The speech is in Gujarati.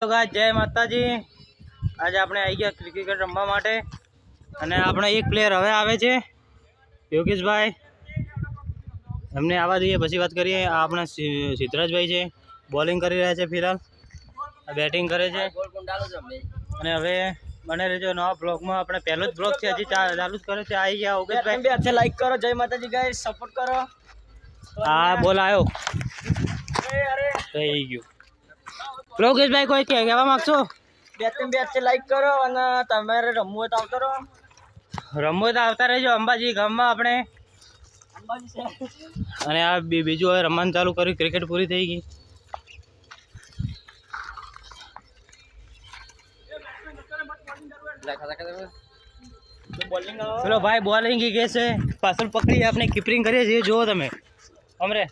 તો ગાઈસ જય માતાજી। આજે આપણે આવી ગયા ક્રિકેટ રમવા માટે અને આપણે એક પ્લેયર હવે આવે છે યોગેશભાઈ, એમને આવવા દઈએ પછી વાત કરીએ। આ આપણા સિદ્ધરાજભાઈ છે, બોલિંગ કરી રહ્યા છે, ફિલહાલ બેટિંગ કરે છે અને હવે બને રહેજો નવા બ્લોગમાં। આપણે પહેલો જ બ્લોગ છે, હજી ચાલુ જ કરે છે। આવી ગયા યોગેશભાઈ, બે હાથે લાઈક કરો। જય માતાજી ગાઈસ, સપોર્ટ કરો। હા બોલ આવ્યો થઈ ગયું। યોગેશભાઈ કોઈ કહેવા માંગશો? બે હાથે લાઈક કરો અને તમારે રમવું હોય તો આવતો રહો, રમવું હોય તો આવતા રહેજો અંબાજી ગામમાં આપણે અને આ બીજું હવે રમવાનું ચાલુ કર્યું, ક્રિકેટ પૂરી થઈ ગઈ। ચલો ભાઈ બોલિંગ કે છે, પાછળ પકડી આપણે કીપરિંગ કરીએ છીએ, જુઓ તમે અમરે